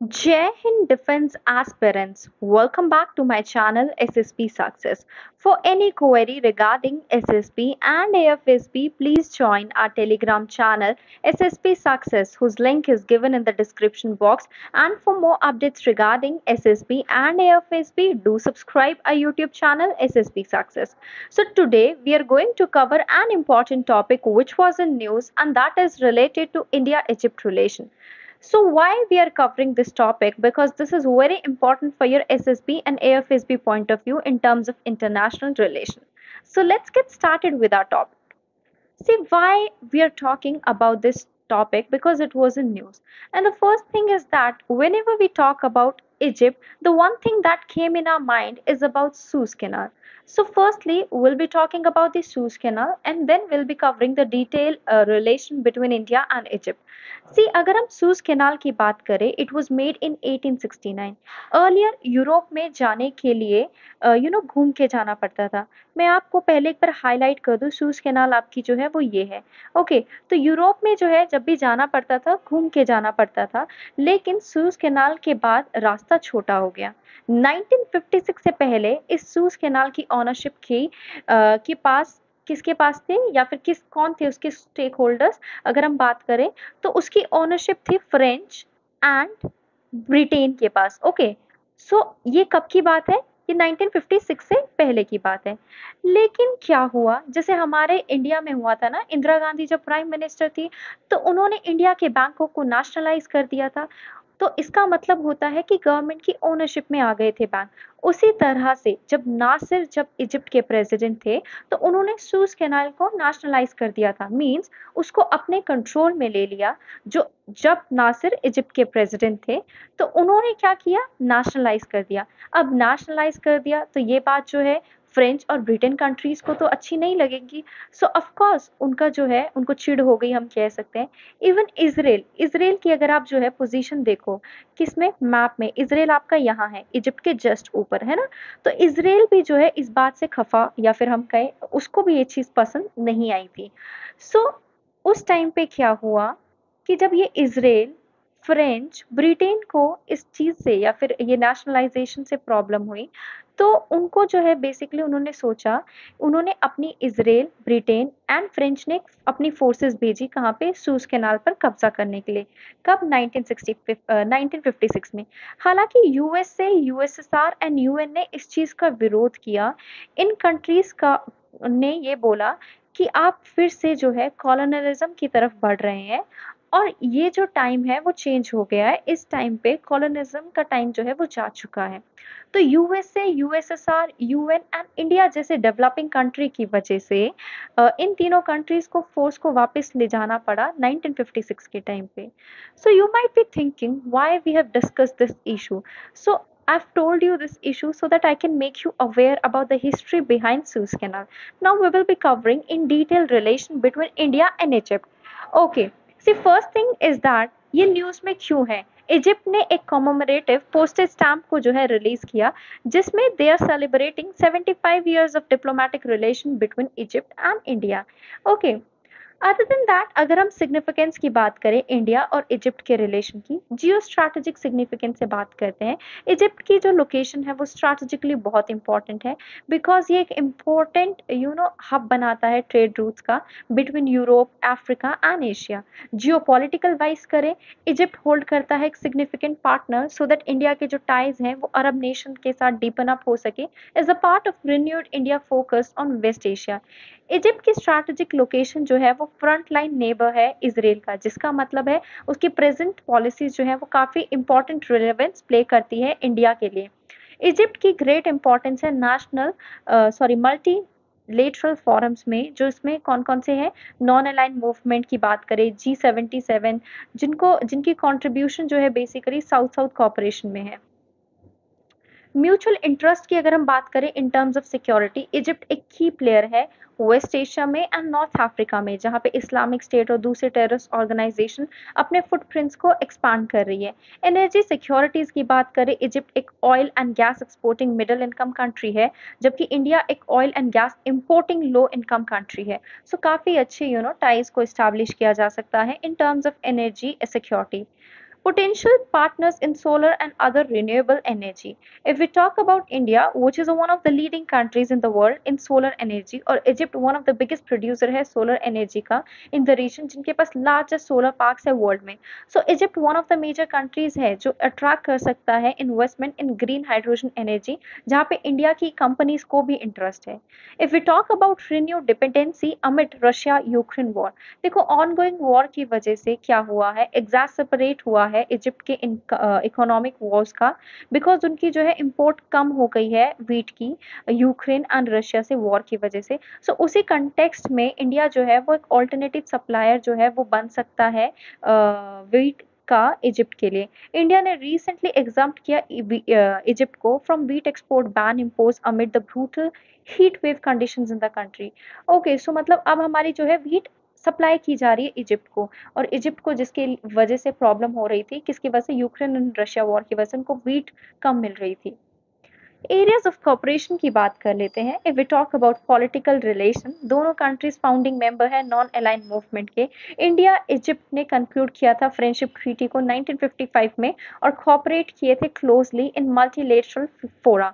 Jai Hind Defense aspirants, welcome back to my channel SSP Success. For any query regarding SSP and AFSP, please join our Telegram channel SSP Success, whose link is given in the description box. And for more updates regarding SSP and AFSP, do subscribe our YouTube channel SSP Success. So today we are going to cover an important topic which was in news, and that is related to India-Egypt relation. So why we are covering this topic? Because this is very important for your SSB and AFSB point of view in terms of international relations. So let's get started with our topic. See why we are talking about this topic, because it was in news. And the first thing is that whenever we talk about Egypt, the one thing that came in our mind is about Suez Canal. So firstly, we'll be talking about the Suez Canal, and then we'll be covering the detailed relation between India and Egypt. See, अगर हम सूज canal की बात करें, it was made in 1869. Earlier Europe में जाने के लिए घूम के जाना पड़ता था. मैं आपको पहले एक बार हाईलाइट कर दूं, सूज कैनाल आपकी जो है वो ये है. ओके, तो यूरोप में जो है जब भी जाना पड़ता था घूम के जाना पड़ता था, लेकिन सूज कैनाल के बाद रास्ता छोटा हो गया. 1956 से पहले इस सूज कैनाल की ऑनरशिप के पास किसके पास थे, या फिर कौन थे उसके स्टेक होल्डर्स? अगर हम बात करें तो उसकी ओनरशिप थी फ्रेंच एंड ब्रिटेन के पास. ओके, सो ये कब की बात है? ये 1956 से पहले की बात है. लेकिन क्या हुआ, जैसे हमारे इंडिया में हुआ था ना, इंदिरा गांधी जब प्राइम मिनिस्टर थी तो उन्होंने इंडिया के बैंकों को नेशनलाइज कर दिया था. तो इसका मतलब होता है कि गवर्नमेंट की ओनरशिप में आ गए थे बैंक. उसी तरह से जब नासिर जब इजिप्ट के प्रेसिडेंट थे तो उन्होंने सूज कैनाल को नेशनलाइज कर दिया था, मींस उसको अपने कंट्रोल में ले लिया. जो जब नासिर इजिप्ट के प्रेसिडेंट थे तो उन्होंने क्या किया, नेशनलाइज कर दिया. अब नेशनलाइज कर दिया तो ये बात जो है फ्रेंच और ब्रिटेन कंट्रीज को तो अच्छी नहीं लगेगी. सो ऑफ कोर्स उनका जो है उनको चिढ़ हो गई, हम कह सकते हैं. इवन इसराइल इसराइल की अगर आप जो है पोजीशन देखो, किसमें, मैप में इसराइल आपका यहाँ है, इजिप्ट के जस्ट ऊपर है ना. तो इसराइल भी जो है इस बात से खफा, या फिर हम कहें उसको भी ये चीज पसंद नहीं आई थी. सो उस टाइम पे क्या हुआ कि जब ये इसराइल, फ्रेंच, ब्रिटेन को इस चीज से या फिर ये नेशनलाइजेशन से प्रॉब्लम हुई, तो उनको जो है बेसिकली उन्होंने सोचा, उन्होंने अपनी इसराइल, ब्रिटेन एंड फ्रेंच ने अपनी फोर्सेस भेजी कहाँ पे, सूज कैनाल पर कब्जा करने के लिए. कब? 1956 में. हालांकि यूएसए, यूएसएसआर एंड यूएन ने इस चीज का विरोध किया. इन कंट्रीज का ने ये बोला कि आप फिर से जो है कॉलोनलिज्म की तरफ बढ़ रहे हैं, और ये जो टाइम है वो चेंज हो गया है. इस टाइम पे कॉलोनिज्म का टाइम जो है वो जा चुका है. तो USA, USSR, UN and India जैसे डेवलपिंग कंट्री की वजह से इन तीनों कंट्रीज को फोर्स को वापस ले जाना पड़ा 1956 के टाइम पे. So you might be thinking why we have discussed this issue. So I've told you this issue so that I can make you aware about the history behind Suez Canal. Now we will be covering in detail relation between India and Egypt. Okay, see first thing is that ये news में क्यों है. Egypt ने एक कॉमोमरेटिव postage stamp को जो है release किया, जिसमें they are celebrating 75 years of diplomatic relation between Egypt and India. Okay, other than that अगर हम सिग्निफिकेंस की बात करें इंडिया और इजिप्ट के रिलेशन की, जियो स्ट्रैटेजिक सिग्निफिकेंस से बात करते हैं, इजिप्ट की जो लोकेशन है वो स्ट्रैटेजिकली बहुत इंपॉर्टेंट है, बिकॉज ये एक इम्पोर्टेंट हब बनाता है ट्रेड रूट्स का between Europe, Africa and Asia. Jio political wise करें, इजिप्ट होल्ड करता है एक significant partner, so that India के जो टाइज हैं वो अरब नेशन के साथ डीपन अप हो सके as a part of renewed India focus on West Asia. Egypt की स्ट्रैटेजिक लोकेशन जो है वो फ्रंट लाइन नेबर है इसराइल का, जिसका मतलब है उसकी प्रेजेंट पॉलिसीज जो है वो काफी इंपॉर्टेंट रिलेवेंस प्ले करती है इंडिया के लिए. इजिप्ट की ग्रेट इंपॉर्टेंस है नेशनल मल्टी लेटरल फॉरम्स में, जो इसमें कौन कौन से हैं, नॉन अलाइन मूवमेंट की बात करें, G77, जिनकी कंट्रीब्यूशन जो है बेसिकली साउथ साउथ कॉपरेशन में है. म्यूचुअल इंटरेस्ट की अगर हम बात करें in terms of security, Egypt एक की प्लेयर है वेस्ट एशिया में एंड नॉर्थ अफ्रीका में, जहां पे इस्लामिक स्टेट और दूसरे टेररिस्ट ऑर्गेनाइजेशन अपने फुटप्रिंट्स को एक्सपांड कर रही है. एनर्जी सिक्योरिटीज की बात करें, इजिप्ट एक oil and gas exporting middle income country है, जबकि इंडिया एक oil and gas importing low income country है. सो काफी अच्छे टाइज को एस्टैब्लिश किया जा सकता है in terms of energy security. Potential partners in solar and other renewable energy. If we talk about India, which is one of the leading countries in the world in solar energy, और Egypt one of the biggest producer है solar energy का in the region, जिनके पास largest solar parks है world में. So Egypt one of the major countries है जो attract कर सकता है investment in green hydrogen energy, जहाँ पे इंडिया की कंपनीज को भी इंटरेस्ट है. If we talk about renewed dependency amid Russia Ukraine war, देखो ऑनगोइंग वॉर की वजह से क्या हुआ है, एग्जैस्परेट हुआ है इजिप्ट के इकोनॉमिक वॉर्स का, बिकॉज उनकी जो है इंपोर्ट कम हो गई है वीट की यूक्रेन एंड रशिया से वॉर की वजह से. सो उसी कंटेक्स्ट में इंडिया जो है वो एक ऑल्टरनेटिव सप्लायर जो है वो बन सकता है वीट का इजिप्ट के लिए. इंडिया ने रिसेंटली एग्जाम्प्ट किया इजिप्ट को from wheat export ban impose amid the brutal heat wave conditions in the country. Okay, so मतलब अब हमारी जो है वीट सप्लाई की जा रही है इजिप्ट को, और इजिप्ट को जिसकी वजह से प्रॉब्लम हो रही थी, किसकी वजह से, यूक्रेन एंड रशिया वॉर की वजह से उनको वीट कम मिल रही थी. एरियाज ऑफ कॉपरेशन की बात कर लेते हैं. If we talk about political relation, दोनों कंट्रीज फाउंडिंग मेंबर है नॉन अलाइन मूवमेंट के. इंडिया इजिप्ट ने कंक्लूड किया था फ्रेंडशिप ट्रीटी को 1955 में और कॉपरेट किए थे क्लोजली इन मल्टीलेटरल फोरा.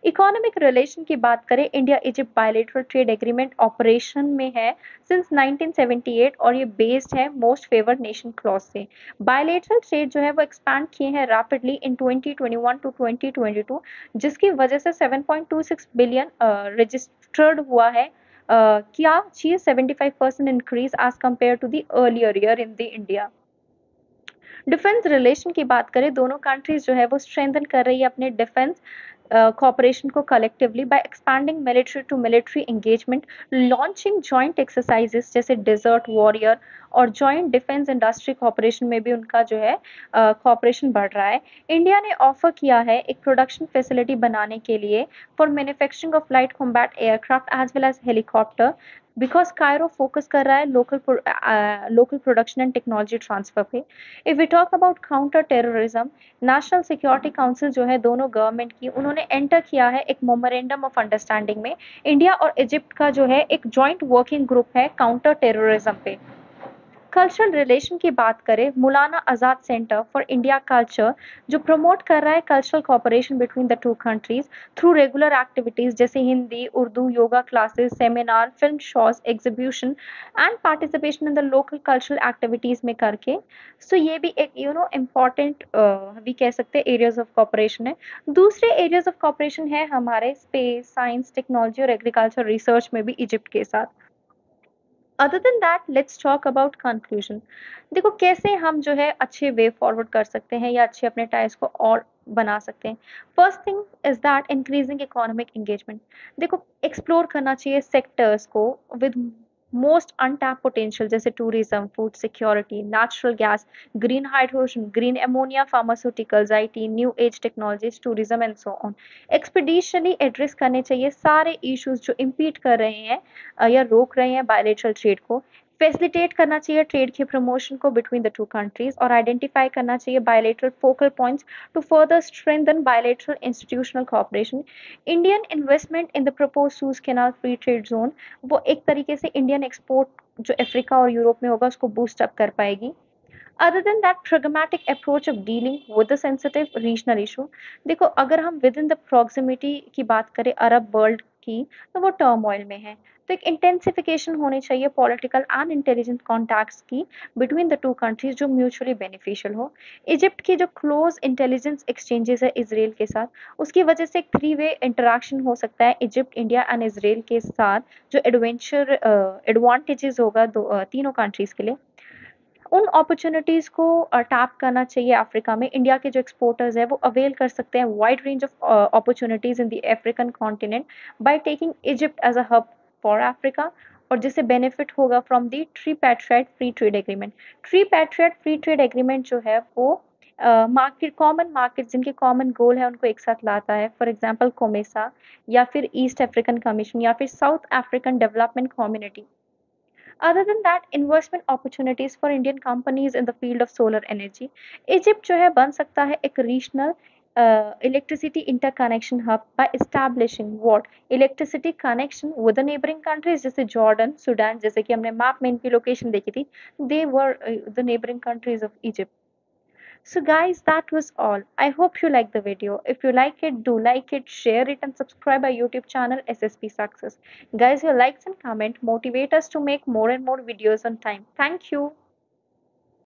इकोनॉमिक रिलेशन की बात करें, India Egypt bilateral trade agreement operation में है सिंस 1978 और ये बेस्ड है मोस्ट फेवर्ड नेशन क्लॉज से. बायलेटरल ट्रेड जो है वो एक्सपैंड किए हैं रैपिडली इन 2021 टू 2022, जिसकी वजह से 7.26 बिलियन रजिस्टर्ड हुआ है. क्या चाहिए, 75% increase as compare to the earlier year in the India. Defence relation की बात करें, दोनों कंट्रीज जो है वो स्ट्रेंथन कर रही है अपने डिफेंस cooperation को collectively by expanding military to military engagement, launching joint exercises जैसे desert warrior और joint defense industry cooperation में भी उनका जो है cooperation बढ़ रहा है. इंडिया ने ऑफर किया है एक प्रोडक्शन फैसिलिटी बनाने के लिए for manufacturing of light combat aircraft as well as helicopter, because Cairo focus कर रहा है local production and technology transfer पे. If we talk about counter terrorism, national security council जो है दोनों गवर्नमेंट की, उन्होंने एंटर किया है एक मोमोरेंडम ऑफ अंडरस्टैंडिंग में. इंडिया और इजिप्ट का जो है एक जॉइंट वर्किंग ग्रुप है काउंटर टेररिज्म पे. कल्चरल रिलेशन की बात करें, Maulana Azad centre for India culture जो प्रमोट कर रहा है cultural cooperation between the two countries through regular activities जैसे Hindi, Urdu, yoga classes, seminar, film shows, exhibition and participation in the local cultural activities में करके. सो ये भी एक इम्पॉर्टेंट भी कह सकते हैं एरियाज ऑफ कॉपरेशन है. दूसरे एरियाज ऑफ कॉपरेशन है हमारे स्पेस, साइंस, टेक्नोलॉजी और एग्रीकल्चर रिसर्च में भी इजिप्ट के साथ. Other than that let's talk about conclusion. देखो कैसे हम जो है अच्छे वे फॉरवर्ड कर सकते हैं या अच्छे अपने टाइज को और बना सकते हैं. First thing is that increasing economic engagement. देखो एक्सप्लोर करना चाहिए सेक्टर्स को विद मोस्ट अनटैप पोटेंशियल जैसे tourism, food security, natural gas, green hydrogen, green ammonia, pharmaceuticals, IT, new age technologies, tourism and so on. Expeditiously address करने चाहिए सारे issues जो impede कर रहे हैं या रोक रहे हैं बायलेटरल ट्रेड को. फैसिलिटेट करना चाहिए ट्रेड के प्रमोशन को बिटवीन द टू कंट्रीज और आइडेंटिफाई करना चाहिए bilateral focal points to further strengthen bilateral institutional cooperation. Indian investment in the propose Suez canal free trade zone वो एक तरीके से इंडियन एक्सपोर्ट जो अफ्रीका और यूरोप में होगा उसको बूस्ट अप कर पाएगी. Other than that, pragmatic approach of dealing with the sensitive regional issue. देखो अगर हम विद इन द प्रॉक्सिमिटी की बात करें अरब वर्ल्ड की, तो वो टर्मोइल में है. तो एक इंटेंसिफिकेशन होनी चाहिए पॉलिटिकल एंड इंटेलिजेंस कॉन्टैक्ट्स की बिटवीन द टू कंट्रीज जो म्यूचुअली बेनिफिशियल हो. इजिप्ट की जो क्लोज इंटेलिजेंस एक्सचेंजेस है इसराइल के साथ, उसकी वजह से एक 3-वे इंटरेक्शन हो सकता है इजिप्ट, इंडिया एंड इसराइल के साथ, जो एडवांटेजेस होगा तीनों कंट्रीज के लिए. उन अपॉर्चुनिटीज को टैप करना चाहिए अफ्रीका में. इंडिया के जो एक्सपोर्टर्स है वो अवेल कर सकते हैं wide range of opportunities in the African continent by taking Egypt as a hub for Africa, और जिससे बेनिफिट होगा from the tripartite free trade agreement. Tripartite free trade agreement जो है वो मार्केट, कॉमन मार्केट जिनके कॉमन गोल है उनको एक साथ लाता है. फॉर एग्जांपल कोमेसा या फिर ईस्ट अफ्रीकन कमीशन या फिर south African development community. Other than that, investment opportunities for Indian companies in the field of solar energy. Egypt जो है बन सकता है एक regional electricity interconnection hub by establishing what electricity connection with the neighboring countries जैसे Jordan, Sudan, जैसे कि हमने मैप में इनकी लोकेशन देखी थी, they were the neighboring countries of Egypt. So guys, that was all. I hope you like the video. If you like it, do like it, share it, and subscribe our YouTube channel SSP Success. Guys, your likes and comment motivate us to make more and more videos on time. Thank you.